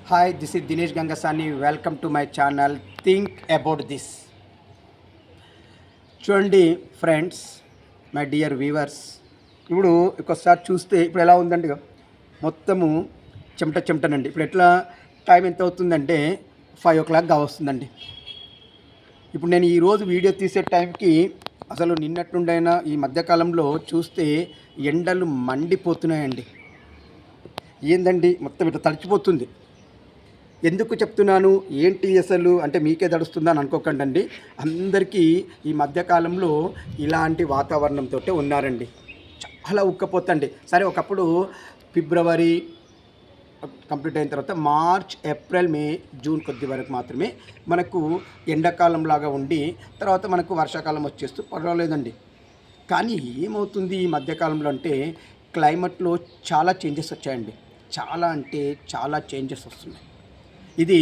Hi, this is Dinesh Gangasani. Welcome to my channel. Think about this. చూడండి friends, my dear viewers, ఇప్పుడు ఒకసారి చూస్తే ఇప్పుడు ఎలా ఉందండి, మొత్తము చెమటనండి. ఇప్పుడు ఎట్లా టైం ఎంత అవుతుందంటే 5 o'clock వస్తుందండి. ఇప్పుడు నేను ఈరోజు వీడియో తీసే టైంకి అసలు నిన్నట్టుండైనా ఈ మధ్యకాలంలో చూస్తే ఎండలు మండిపోతున్నాయండి. ఏందండి మొత్తం ఇట్లా తడిచిపోతుంది. ఎందుకు చెప్తున్నాను, ఏంటి అసలు అంటే మీకే తడుస్తుందని అనుకోకండి. అందరికీ ఈ మధ్యకాలంలో ఇలాంటి వాతావరణంతో ఉన్నారండి. చాలా ఉక్కపోతండి. సరే, ఒకప్పుడు ఫిబ్రవరి కంప్లీట్ అయిన తర్వాత మార్చ్, ఏప్రిల్, మే, జూన్ కొద్ది వరకు మాత్రమే మనకు ఎండాకాలం లాగా ఉండి తర్వాత మనకు వర్షాకాలం వచ్చేస్తూ పర్వాలేదండి. కానీ ఏమవుతుంది ఈ మధ్యకాలంలో అంటే క్లైమేట్లో చాలా చేంజెస్ వచ్చాయండి. చాలా అంటే చాలా చేంజెస్ వస్తున్నాయి. ఇది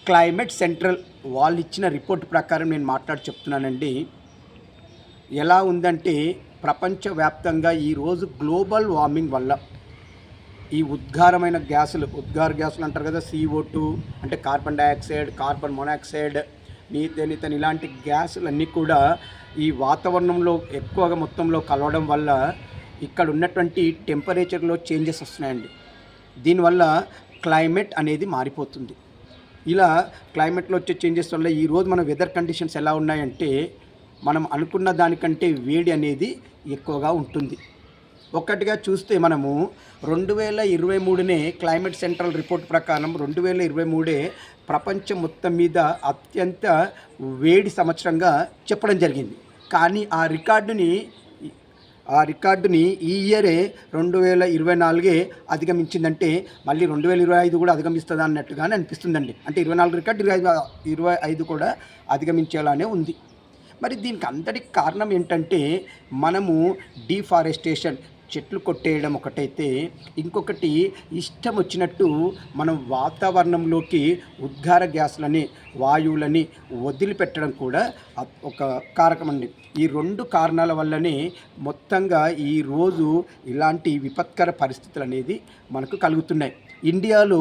క్లైమేట్ సెంట్రల్ వాళ్ళు ఇచ్చిన రిపోర్ట్ ప్రకారం నేను చెప్తున్నానండి. ఎలా ఉందంటే ప్రపంచవ్యాప్తంగా ఈరోజు గ్లోబల్ వార్మింగ్ వల్ల ఈ ఉద్గార గ్యాసులు అంటారు కదా, CO2 అంటే carbon dioxide, carbon monoxide, methane ఇలాంటి గ్యాసులన్నీ కూడా ఈ వాతావరణంలో ఎక్కువగా మొత్తంలో కలవడం వల్ల ఇక్కడ ఉన్నటువంటి టెంపరేచర్లో చేంజెస్ వస్తున్నాయండి. దీనివల్ల క్లైమేట్ అనేది మారిపోతుంది. ఇలా క్లైమేట్లో వచ్చే చేంజెస్ వల్ల ఈరోజు మన వెదర్ కండిషన్స్ ఎలా ఉన్నాయంటే మనం అనుకున్న దానికంటే వేడి అనేది ఎక్కువగా ఉంటుంది. ఒక్కటిగా చూస్తే మనము 2023నే క్లైమేట్ సెంట్రల్ రిపోర్ట్ ప్రకారం 2023 ప్రపంచం మొత్తం మీద అత్యంత వేడి సంవత్సరంగా చెప్పడం జరిగింది. కానీ ఆ రికార్డుని ఈ ఇయరే 2024 అధిగమించిందంటే మళ్ళీ 2025 కూడా అధిగమిస్తుంది అన్నట్టుగానే అనిపిస్తుందండి. అంటే 24 రికార్డు 25 కూడా అధిగమించేలానే ఉంది. మరి దీనికి అంతటికి కారణం ఏంటంటే మనము డీఫారెస్టేషన్, చెట్లు కొట్టేయడం ఒకటైతే, ఇంకొకటి ఇష్టం వచ్చినట్టు మనం వాతావరణంలోకి ఉద్గార గ్యాసులని, వాయువులని వదిలిపెట్టడం కూడా ఒక కారకం అండి. ఈ 2 కారణాల వల్లనే మొత్తంగా ఈరోజు ఇలాంటి విపత్కర పరిస్థితులు అనేది మనకు కలుగుతున్నాయి. ఇండియాలో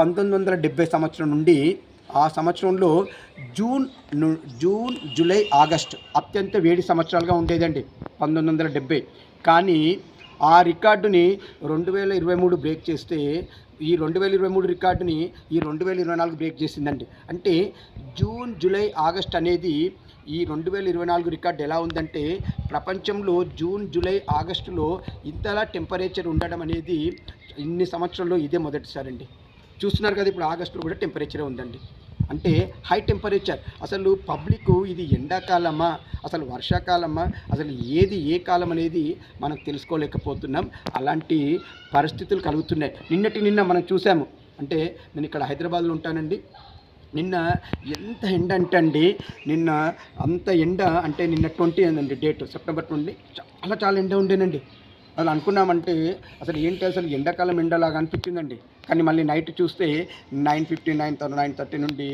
1970 సంవత్సరం నుండి ఆ సంవత్సరంలో జూన్, జూలై, ఆగస్టు అత్యంత వేడి సంవత్సరాలుగా ఉండేదండి 1970. కానీ ఆ రికార్డుని 2023 బ్రేక్ చేస్తే ఈ 2023 రికార్డుని ఈ 2024 బ్రేక్ చేసిందండి. అంటే జూన్, జూలై, ఆగస్ట్ అనేది ఈ 2024 రికార్డు ఎలా ఉందంటే ప్రపంచంలో జూన్, జూలై, ఆగస్టులో ఇంతలా టెంపరేచర్ ఉండడం అనేది ఇన్ని సంవత్సరాల్లో ఇదే మొదటిసారండి. చూస్తున్నారు కదా, ఇప్పుడు ఆగస్టులో కూడా టెంపరేచరే ఉందండి. అంటే హై టెంపరేచర్. అసలు పబ్లిక్ ఇది ఎండాకాలమా, అసలు వర్షాకాలమా, అసలు ఏ కాలం అనేది మనం తెలుసుకోలేకపోతున్నాం. అలాంటి పరిస్థితులు కలుగుతున్నాయి. నిన్న మనం చూసాము. అంటే నేను ఇక్కడ హైదరాబాద్లో ఉంటానండి. నిన్న ఎంత ఎండ అంటే అండి, నిన్న అంత ఎండ అంటే నిన్న 20 అండి డేట్, సెప్టెంబర్ 20. చాలా ఎండ ఉండేనండి. అసలు అనుకున్నామంటే అసలు ఏంటి, అసలు ఎండాకాలం ఎండలాగా అనిపించిందండి. కానీ మళ్ళీ నైట్ చూస్తే 9:50, 9:30 నుండి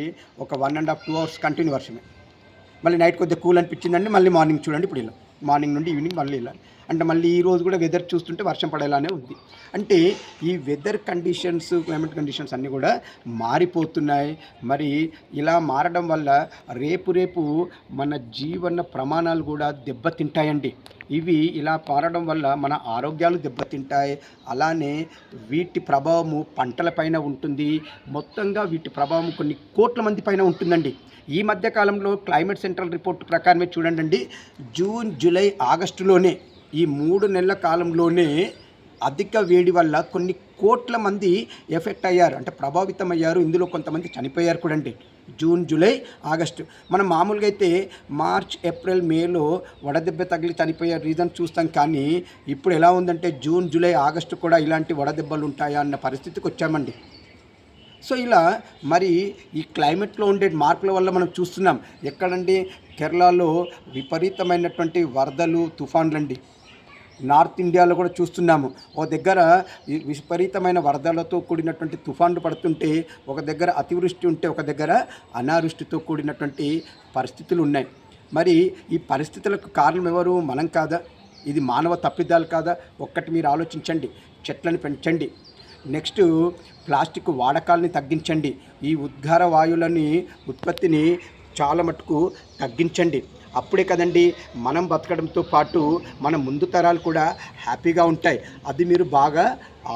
ఒక 1.5 2 hours కంటిన్యూ వర్షమే. మళ్ళీ నైట్ కొద్దిగా కూల్ అనిపించిందండి. మళ్ళీ మార్నింగ్ చూడండి ఇప్పుడు ఇలా, మార్నింగ్ నుండి ఈవినింగ్ మళ్ళీ ఇలా. అంటే మళ్ళీ ఈరోజు కూడా వెదర్ చూస్తుంటే వర్షం పడేలానే ఉంది. అంటే ఈ వెదర్ కండిషన్స్, క్లైమేట్ కండిషన్స్ అన్నీ కూడా మారిపోతున్నాయి. మరి ఇలా మారడం వల్ల రేపు మన జీవన ప్రమాణాలు కూడా దెబ్బతింటాయండి. ఇవి ఇలా మారడం వల్ల మన ఆరోగ్యాలు దెబ్బతింటాయి. అలానే వీటి ప్రభావము పంటలపైన ఉంటుంది. మొత్తంగా వీటి ప్రభావం కొన్ని కోట్ల మంది పైన ఉంటుందండి. ఈ మధ్యకాలంలో క్లైమేట్ సెంట్రల్ రిపోర్ట్ ప్రకారమే చూడండి, జూన్, జూలై, ఆగస్టులోనే ఈ 3 నెలల కాలంలోనే అధిక వేడి వల్ల కొన్ని కోట్ల మంది ఎఫెక్ట్ అయ్యారు, అంటే ప్రభావితం అయ్యారు. ఇందులో కొంతమంది చనిపోయారు కూడా అండి. June, July, August. మనం మామూలుగా అయితే మార్చ్, ఏప్రిల్, మేలో వడదెబ్బ తగిలి చనిపోయే రీజన్ చూస్తాం. కానీ ఇప్పుడు ఎలా ఉందంటే జూన్, జూలై, ఆగస్టు కూడా ఇలాంటి వడదెబ్బలు ఉంటాయా అన్న పరిస్థితికి వచ్చామండి. సో ఇలా మరి ఈ క్లైమేట్లో ఉండే మార్పుల వల్ల మనం చూస్తున్నాం. ఎక్కడండి, కేరళలో విపరీతమైనటువంటి వరదలు, తుఫాన్లండి. నార్త్ ఇండియాలో కూడా చూస్తున్నాము. ఒక దగ్గర విపరీతమైన వరదలతో కూడినటువంటి తుఫాన్లు పడుతుంటే, ఒక దగ్గర అతివృష్టి ఉంటే, ఒక దగ్గర అనావృష్టితో కూడినటువంటి పరిస్థితులు ఉన్నాయి. మరి ఈ పరిస్థితులకు కారణం ఎవరు? మనం కాదా? ఇది మానవ తప్పిదాలు కాదా? ఒక్కటి మీరు ఆలోచించండి. చెట్లను పెంచండి. నెక్స్ట్ ప్లాస్టిక్ వాడకాలని తగ్గించండి. ఈ ఉద్గార వాయువులని ఉత్పత్తిని చాలా మటుకు తగ్గించండి. అప్పుడే కదండి మనం బతకడంతో పాటు మన ముందు తరాలు కూడా హ్యాపీగా ఉంటాయి. అది మీరు బాగా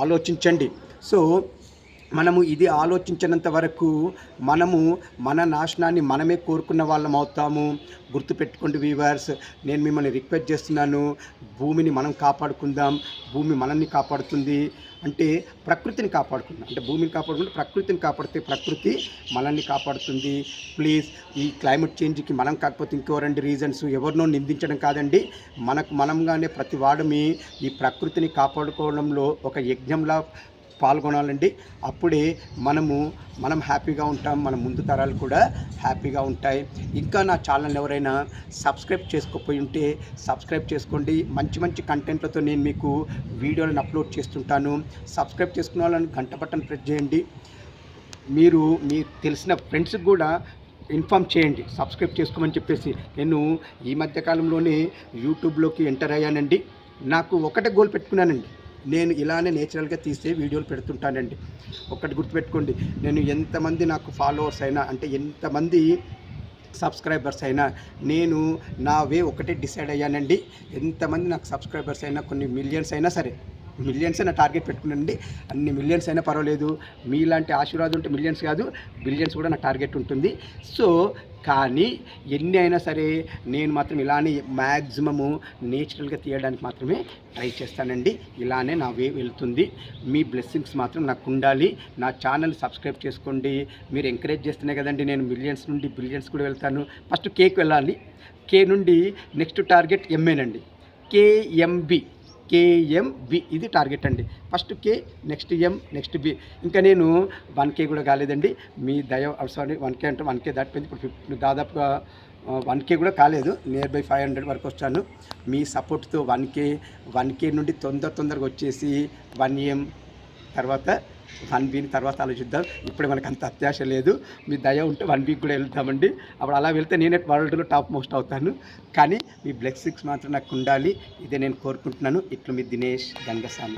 ఆలోచించండి. సో మనము ఇది ఆలోచించినంత వరకు మనము మన నాశనాన్ని మనమే కోరుకున్న వాళ్ళం అవుతాము. గుర్తుపెట్టుకోండి వీవర్స్, నేను మిమ్మల్ని రిక్వెస్ట్ చేస్తున్నాను, భూమిని మనం కాపాడుకుందాం. భూమి మనల్ని కాపాడుతుంది. అంటే ప్రకృతిని కాపాడుకుందాం. అంటే భూమిని కాపాడుకుంటే ప్రకృతిని కాపాడితే ప్రకృతి మనల్ని కాపాడుతుంది. ప్లీజ్, ఈ క్లైమేట్ చేంజ్కి మనం కాకపోతే ఇంకో 2 రీజన్స్ ఎవరినో నిందించడం కాదండి, మనకు మనంగానే ప్రతి వాడమి ఈ ప్రకృతిని కాపాడుకోవడంలో ఒక యజ్ఞంలా పాల్గొనాలండి. అప్పుడే మనం హ్యాపీగా ఉంటాం, మన ముందు తరాలు కూడా హ్యాపీగా ఉంటాయి. ఇంకా నా ఛానల్ ఎవరైనా సబ్స్క్రైబ్ చేసుకోపోయి ఉంటే సబ్స్క్రైబ్ చేసుకోండి. మంచి మంచి కంటెంట్లతో నేను మీకు వీడియోలను అప్లోడ్ చేస్తుంటాను. సబ్స్క్రైబ్ చేసుకున్న వాళ్ళని గంట బటన్ ప్రెస్ చేయండి. మీరు తెలిసిన ఫ్రెండ్స్కి కూడా ఇన్ఫామ్ చేయండి సబ్స్క్రైబ్ చేసుకోమని చెప్పేసి. నేను ఈ మధ్యకాలంలోనే యూట్యూబ్లోకి ఎంటర్ అయ్యానండి. నాకు ఒకటే గోల్ పెట్టుకున్నానండి, నేను ఇలానే నేచురల్గా తీసే వీడియోలు పెడుతుంటానండి. ఒక్కటి గుర్తుపెట్టుకోండి, నేను ఎంతమంది నాకు ఫాలోవర్స్ అయినా, అంటే ఎంతమంది సబ్స్క్రైబర్స్ అయినా, నేను నా వే ఒకటే డిసైడ్ అయ్యానండి. ఎంతమంది నాకు సబ్స్క్రైబర్స్ అయినా, కొన్ని మిలియన్స్ అయినా సరే, మిలియన్స్ అయినా టార్గెట్ పెట్టుకున్నానండి. అన్ని మిలియన్స్ అయినా పర్వాలేదు, మీలాంటి ఆశీర్వాదం ఉంటే మిలియన్స్ కాదు బిలియన్స్ కూడా నా టార్గెట్ ఉంటుంది. సో కానీ ఎన్ని అయినా సరే నేను మాత్రం ఇలానే మ్యాక్సిమము నేచురల్గా తీయడానికి మాత్రమే ట్రై చేస్తానండి. ఇలానే నా వే వెళ్తుంది. మీ బ్లెస్సింగ్స్ మాత్రం నాకు ఉండాలి. నా ఛానల్ సబ్స్క్రైబ్ చేసుకోండి. మీరు ఎంకరేజ్ చేస్తేనే కదండి నేను మిలియన్స్ నుండి బిలియన్స్ కూడా వెళ్తాను. ఫస్ట్ కేకి వెళ్ళాలి. కే నుండి నెక్స్ట్ టార్గెట్ ఎంఏనండి. కేఎంబి ఇది టార్గెట్ అండి. ఫస్ట్ కే, నెక్స్ట్ ఎం, నెక్స్ట్ బి. ఇంకా నేను 1K కూడా కాలేదండి. మీ దయ, సారీ 1K అంటే 1K దాటిపోయింది. ఇప్పుడు దాదాపుగా 1K కూడా కాలేదు, నియర్ బై 500 వరకు వచ్చాను. మీ సపోర్ట్తో 1K నుండి తొందరగా వచ్చేసి 1M తర్వాత 1B తర్వాత ఆలోచిద్దాం. ఇప్పుడే మనకు అంత అత్యాశ లేదు. మీ దయ ఉంటే 1B కూడా వెళ్తామండి. అప్పుడు అలా వెళ్తే నేనే వరల్డ్లో టాప్ మోస్ట్ అవుతాను. కానీ మీ బ్లెస్సింగ్స్ మాత్రం నాకు ఉండాలి. ఇదే నేను కోరుకుంటున్నాను. ఇట్లు మీ దినేష్ గంగసామి.